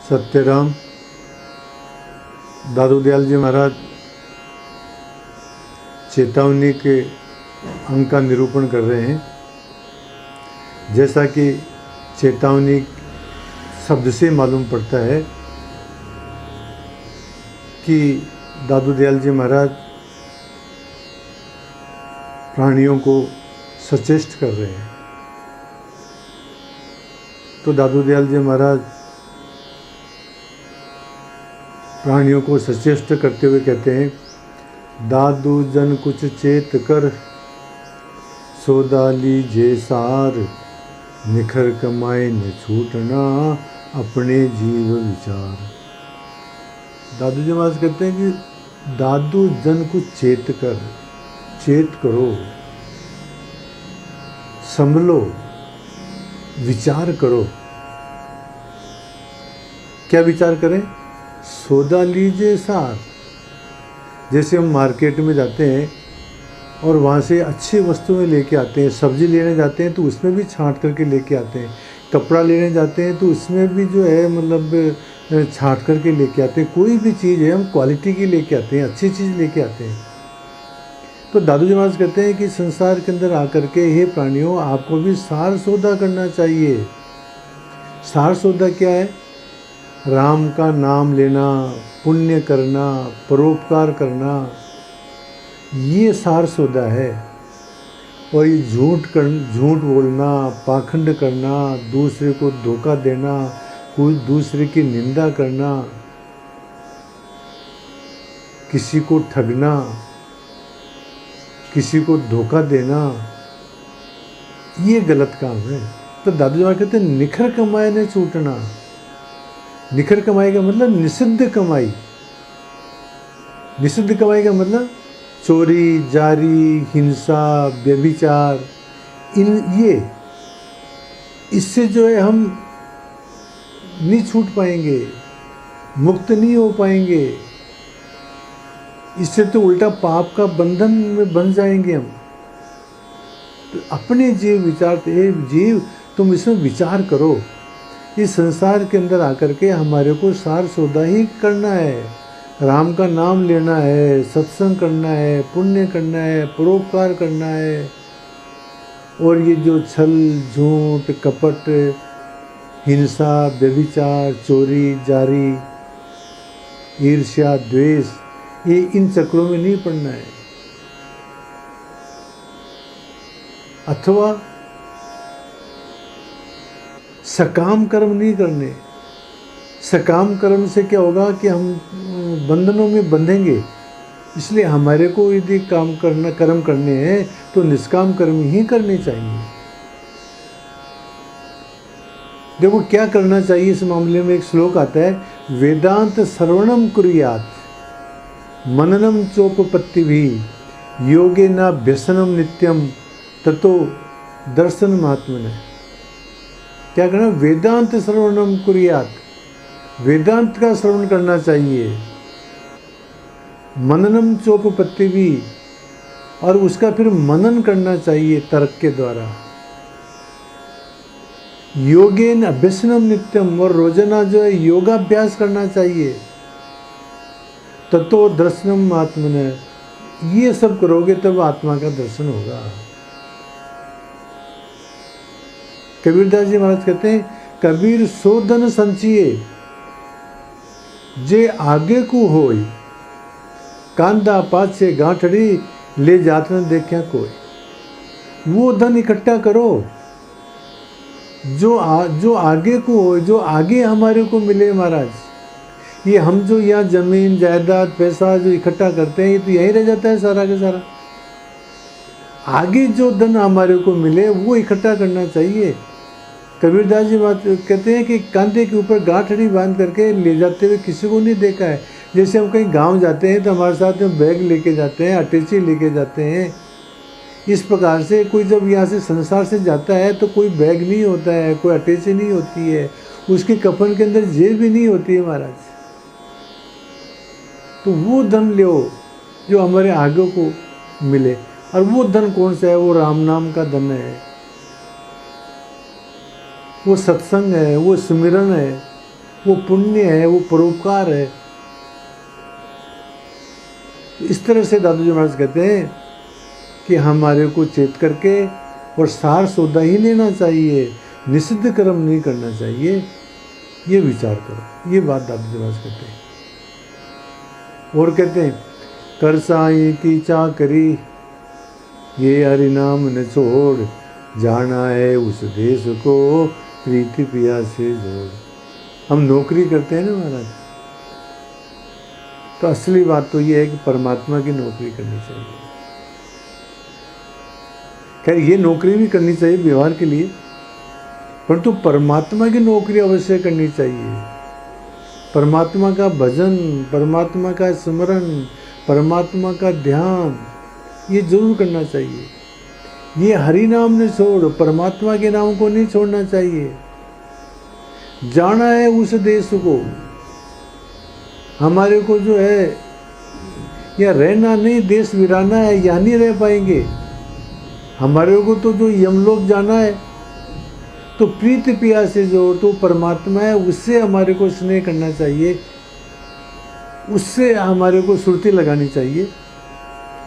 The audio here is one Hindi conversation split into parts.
सत्यराम दादू दयाल जी महाराज चेतावनी के अंग का निरूपण कर रहे हैं। जैसा कि चेतावनी शब्द से मालूम पड़ता है कि दादू दयाल जी महाराज प्राणियों को सचेष्ट कर रहे हैं। तो दादू दयाल जी महाराज प्राणियों को सचेष्ट करते हुए कहते हैं, दादू जन कुछ चेत कर, सौदा लीजे सार, निखर कमाए न छूटना, अपने जीव विचार। दादू जी महाराज कहते हैं कि दादू जन कुछ चेत कर, चेत करो, संभलो, विचार करो। क्या विचार करें? सौदा लीजिए सार। जैसे हम मार्केट में जाते हैं और वहाँ से अच्छी वस्तुएं लेके आते हैं, सब्जी लेने जाते हैं तो उसमें भी छांट करके लेके आते हैं, कपड़ा लेने जाते हैं तो उसमें भी जो है मतलब छांट करके लेके आते हैं। कोई भी चीज़ है हम क्वालिटी की लेके आते हैं, अच्छी चीज़ लेके आते हैं। तो दादू जी महाराज कहते हैं कि संसार के अंदर आकर के हे प्राणियों, आपको भी सार सौदा करना चाहिए। सार सौदा क्या है? राम का नाम लेना, पुण्य करना, परोपकार करना, ये सार सौदा है। और ये झूठ बोलना, पाखंड करना, दूसरे को धोखा देना, कोई दूसरे की निंदा करना, किसी को ठगना, किसी को धोखा देना, ये गलत काम है। तो दादू जी महाराज कहते हैं निखर कमाए न छूटना। निखर कमाई का मतलब निषिद्ध कमाई। निषिद्ध कमाई का मतलब चोरी, जारी, हिंसा, व्यभिचार, ये इससे जो है हम नहीं छूट पाएंगे, मुक्त नहीं हो पाएंगे। इससे तो उल्टा पाप का बंधन में बन जाएंगे हम। तो अपने जीव विचार, जीव तुम इसमें विचार करो। इस संसार के अंदर आकर के हमारे को सार सौदा ही करना है। राम का नाम लेना है, सत्संग करना है, पुण्य करना है, परोपकार करना है। और ये जो छल, झूठ, कपट, हिंसा, व्यभिचार, चोरी, जारी, ईर्ष्या, द्वेष, ये इन चक्रों में नहीं पड़ना है। अथवा सकाम कर्म नहीं करने। सकाम कर्म से क्या होगा कि हम बंधनों में बंधेंगे। इसलिए हमारे को यदि कर्म करने हैं तो निष्काम कर्म ही करने चाहिए। देखो क्या करना चाहिए इस मामले में। एक श्लोक आता है, वेदांत श्रवणम कुर्यात्, मननम चोपपत्ति भी, योगे न व्यसनम नित्यम, ततो दर्शन महात्मने। क्या करना? वेदांत श्रवणम कुर्यात्, वेदांत का श्रवण करना चाहिए। मननम चोपपत्ति भी, और उसका फिर मनन करना चाहिए तर्क के द्वारा। योगेन अभ्यसनम नित्यम, और रोजाना जो है योगाभ्यास करना चाहिए। ततो दर्शनम आत्मने, ये सब करोगे तब आत्मा का दर्शन होगा। कबीरदास जी महाराज कहते हैं, कबीर सो धन संचिए, जे आगे को होय, कांदा पाछे गांठड़ी, ले जात न देखा कोई। वो धन इकट्ठा करो जो आगे को हो, जो आगे हमारे को मिले महाराज। ये हम जो यहाँ जमीन जायदाद पैसा जो इकट्ठा करते हैं, ये तो यहीं रह जाता है सारा का सारा। आगे जो धन हमारे को मिले वो इकट्ठा करना चाहिए। कबीरदास जी बात कहते हैं कि कांधे के ऊपर गांठड़ी बांध करके ले जाते हुए किसी को नहीं देखा है। जैसे हम कहीं गांव जाते हैं तो हमारे साथ में बैग लेके जाते हैं, अटैची लेके जाते हैं। इस प्रकार से कोई जब यहाँ से संसार से जाता है तो कोई बैग नहीं होता है, कोई अटैची नहीं होती है, उसके कफन के अंदर जेब भी नहीं होती है महाराज। तो वो धन लो जो हमारे आगे को मिले। और वो धन कौन सा है? वो राम नाम का धन है, वो सत्संग है, वो स्मरण है, वो पुण्य है, वो परोपकार है। इस तरह से दादू जी महाराज कहते हैं कि हमारे को चेत करके और सार सौदा ही लेना चाहिए, निषिद्ध कर्म नहीं करना चाहिए, ये विचार करो। ये बात दादू जी महाराज कहते हैं। और कहते हैं कर साईं की चाकरी, ये हरि नाम न छोड़, जाना है उस देश को, प्रीति पिया से जोड़। हम नौकरी करते हैं ना महाराज, तो असली बात तो ये है कि परमात्मा की नौकरी करनी चाहिए। खैर ये नौकरी भी करनी चाहिए व्यवहार के लिए, परंतु परमात्मा की नौकरी अवश्य करनी चाहिए। परमात्मा का भजन, परमात्मा का स्मरण, परमात्मा का ध्यान, ये जरूर करना चाहिए। ये हरि नाम ने छोड़, परमात्मा के नाम को नहीं छोड़ना चाहिए। जाना है उस देश को, हमारे को जो है या रहना नहीं, देश वीराना है, यहाँ नहीं रह पाएंगे। हमारे को तो जो यमलोक जाना है, तो प्रीति पिया से जो तो परमात्मा है, उससे हमारे को स्नेह करना चाहिए, उससे हमारे को सुरती लगानी चाहिए,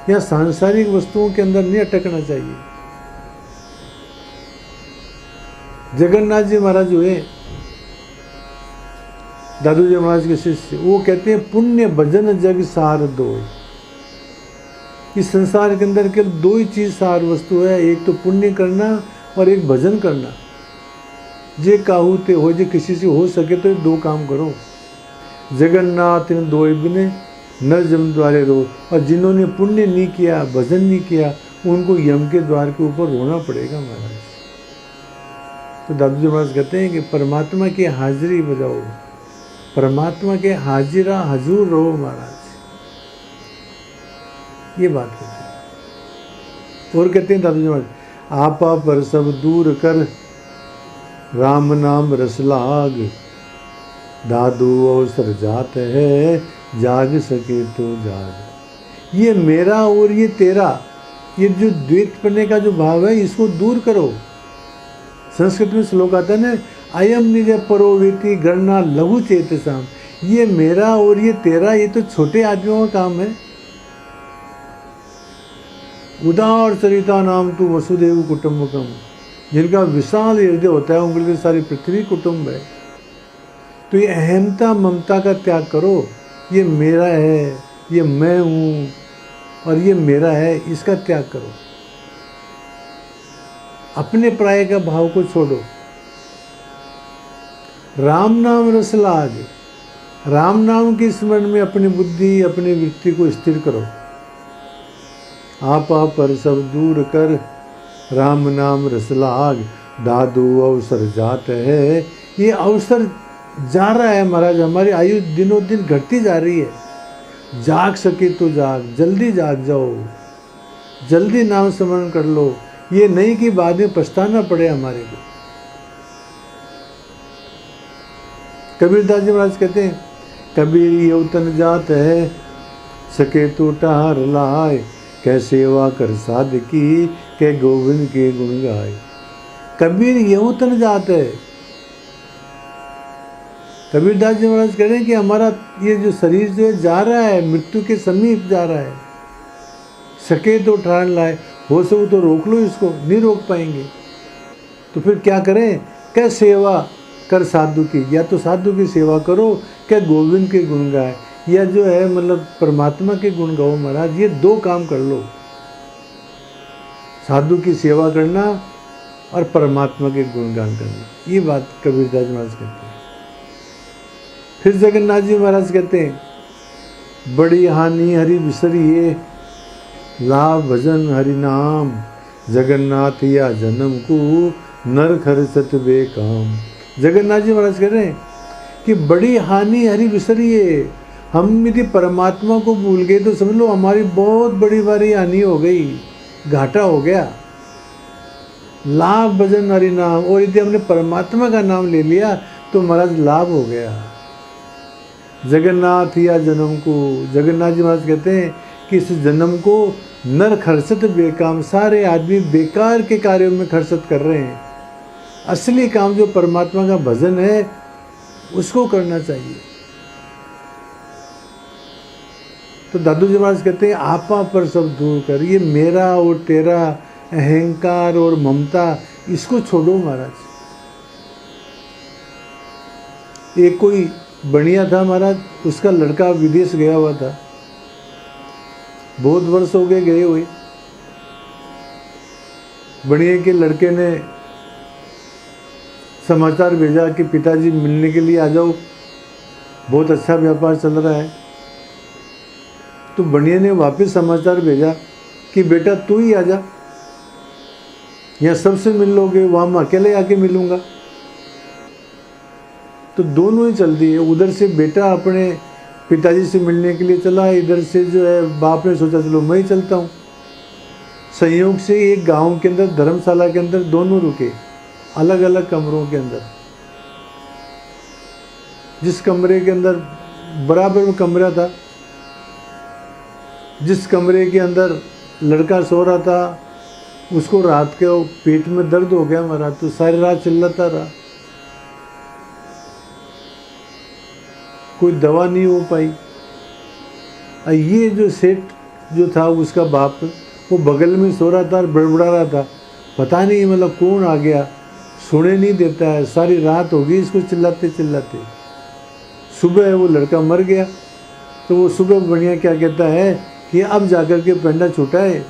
या सांसारिक वस्तुओं के अंदर नहीं अटकना चाहिए। जगन्नाथ जी महाराज हुए दादू जी महाराज के शिष्य, वो कहते हैं पुण्य भजन जग सार दो। इस संसार के अंदर केवल दो ही चीज सार वस्तु है, एक तो पुण्य करना और एक भजन करना। जे काहू ते हो, जे किसी से हो सके तो दो काम करो। जगन्नाथ इन दो बिने नर जम द्वारे रो। और जिन्होंने पुण्य नहीं किया, भजन नहीं किया, उनको यम के द्वार के ऊपर रोना पड़ेगा महाराज। तो दादू जी महाराज कहते हैं कि परमात्मा की हाजिरी बजाओ, परमात्मा के हाजिरा हजूर रहो महाराज। ये बात कहते हैं। और कहते हैं दादू जी महाराज, आपा पर सब दूर कर, राम नाम रस लाग, दादू अवसर जात है, जाग सके तो जाग। ये मेरा और ये तेरा, ये जो द्वैतपने का जो भाव है, इसको दूर करो। संस्कृत में श्लोक आता है ना, अयम निज परोवेति गणना लघु चेतसाम। ये मेरा और ये तेरा, ये तो छोटे आदमियों का काम है। उदार चरिता नाम तू वसुदेव कुटुंबकम, जिनका विशाल हृदय होता है, उनके लिए सारी पृथ्वी कुटुंब है। तो ये अहमता ममता का त्याग करो। ये मेरा है, ये मैं हूँ और ये मेरा है, इसका त्याग करो। अपने प्राय का भाव को छोड़ो। राम नाम रस लाग, राम नाम के स्मरण में अपनी बुद्धि, अपनी वृत्ति को स्थिर करो। आपा पर सब दूर कर, राम नाम रस लाग, दादू अवसर जात है। ये अवसर जा रहा है महाराज, हमारी आयु दिनों दिन घटती जा रही है। जाग सके तो जाग, जल्दी जाग जाओ, जल्दी नाम स्मरण कर लो। ये नहीं कि बाद में पछताना पड़े हमारे को। कबीरदास जी महाराज कहते हैं, कबीर यौतन जात है, सके तो टहार लाए, कै सेवा कर साधकी, कै गोविंद के गुण गाए। कबीर यौतन जात है। कबीरदास जी महाराज कह रहे हैं कि हमारा ये जो शरीर जो है जा रहा है, मृत्यु के समीप जा रहा है। सके तो ठान लाए, हो सके तो रोक लो इसको, नहीं रोक पाएंगे। तो फिर क्या करें? क्या सेवा कर साधु की, या तो साधु की सेवा करो, क्या गोविंद के गुण गाए, या जो है मतलब परमात्मा के गुण गाओ महाराज। ये दो काम कर लो, साधु की सेवा करना और परमात्मा के गुणगान करना। ये बात कबीरदास महाराज कहते हैं। फिर जगन्नाथ जी महाराज कहते हैं, बड़ी हानि हरि बिसरिए, लाभ भजन हरि नाम, जगन्नाथ या जन्म को नर खर्चत बेकाम। जगन्नाथ जी महाराज कह रहे हैं कि बड़ी हानि हरि बिसरिए। हम यदि परमात्मा को भूल गए तो समझ लो हमारी बहुत बड़ी बारी हानि हो गई, घाटा हो गया। लाभ भजन हरि नाम, और यदि हमने परमात्मा का नाम ले लिया तो महाराज लाभ हो गया। जगन्नाथ या जन्म को, जगन्नाथ जी महाराज कहते हैं कि इस जन्म को नर खर्चत बेकाम, सारे आदमी बेकार के कार्यों में खर्चत कर रहे हैं। असली काम जो परमात्मा का भजन है, उसको करना चाहिए। तो दादू जी महाराज कहते हैं आपा पर सब दूर कर, ये मेरा और तेरा अहंकार और ममता इसको छोड़ो महाराज। एक कोई बढ़िया था महाराज, उसका लड़का विदेश गया हुआ था, बहुत वर्ष हो गए हुए। बढ़िया के लड़के ने समाचार भेजा कि पिताजी मिलने के लिए आ जाओ, बहुत अच्छा व्यापार चल रहा है। तो बढ़िया ने वापस समाचार भेजा कि बेटा तू ही आ जा, यहाँ सबसे मिल लोगे, वहाँ मैं अकेले आके मिलूंगा। तो दोनों ही चल दिए। उधर से बेटा अपने पिताजी से मिलने के लिए चला, इधर से जो है बाप ने सोचा चलो मैं ही चलता हूँ। संयोग से एक गांव के अंदर धर्मशाला के अंदर दोनों रुके, अलग अलग कमरों के अंदर। जिस कमरे के अंदर बराबर में कमरा था, जिस कमरे के अंदर लड़का सो रहा था, उसको रात के पेट में दर्द हो गया महाराज, तो सारी रात चिल्लाता रहा, कोई दवा नहीं हो पाई। ये जो सेठ जो था उसका बाप, वो बगल में सो रहा था और बड़बड़ा रहा था, पता नहीं मतलब कौन आ गया, सोने नहीं देता है, सारी रात हो गई इसको चिल्लाते चिल्लाते। सुबह वो लड़का मर गया। तो वो सुबह बढ़िया क्या कहता है कि अब जाकर के पेंडा छूटा है,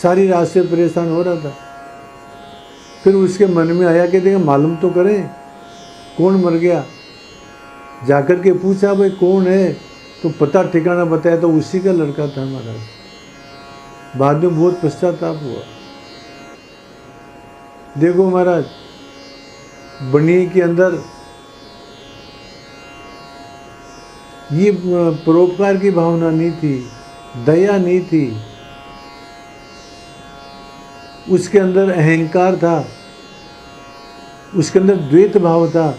सारी रात से परेशान हो रहा था। फिर उसके मन में आया कि देखा मालूम तो करें कौन मर गया। जाकर के पूछा भाई कौन है, तो पता ठिकाना बताया, तो उसी का लड़का था महाराज। बाद में बहुत पश्चाताप हुआ। देखो महाराज, बनिए के अंदर ये परोपकार की भावना नहीं थी, दया नहीं थी, उसके अंदर अहंकार था, उसके अंदर द्वैत भाव था।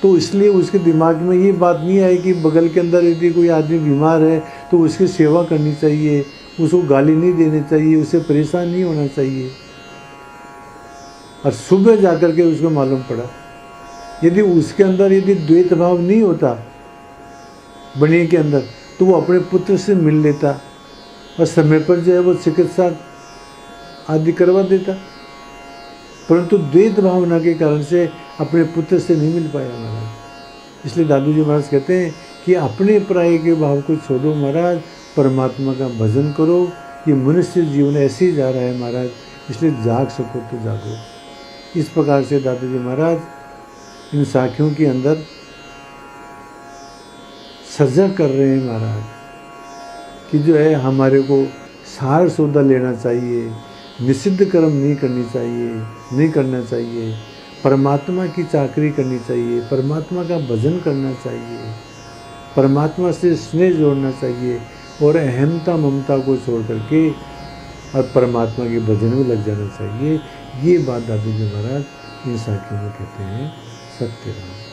तो इसलिए उसके दिमाग में ये बात नहीं आई कि बगल के अंदर यदि कोई आदमी बीमार है तो उसकी सेवा करनी चाहिए, उसको गाली नहीं देनी चाहिए, उसे परेशान नहीं होना चाहिए। और सुबह जाकर के उसको मालूम पड़ा, यदि उसके अंदर यदि द्वैत भाव नहीं होता बनिए के अंदर, तो वो अपने पुत्र से मिल लेता और समय पर जो है वो चिकित्सा आदि करवा देता। परंतु द्वैत भावना के कारण से अपने पुत्र से नहीं मिल पाया महाराज। इसलिए दादू जी महाराज कहते हैं कि अपने पराये के भाव को छोड़ो महाराज, परमात्मा का भजन करो। ये मनुष्य जीवन ऐसे ही जा रहा है महाराज, इसलिए जाग सको तो जागो। इस प्रकार से दादू जी महाराज इन साखियों के अंदर सजा कर रहे हैं महाराज कि जो है हमारे को सार सौदा लेना चाहिए, निषिद्ध कर्म नहीं करनी चाहिए, नहीं करना चाहिए, परमात्मा की चाकरी करनी चाहिए, परमात्मा का भजन करना चाहिए, परमात्मा से स्नेह जोड़ना चाहिए और अहमता ममता को छोड़ करके और परमात्मा के भजन में लग जाना चाहिए। ये बात दादू जी महाराज इन साखियों में कहते हैं। सत्य राम।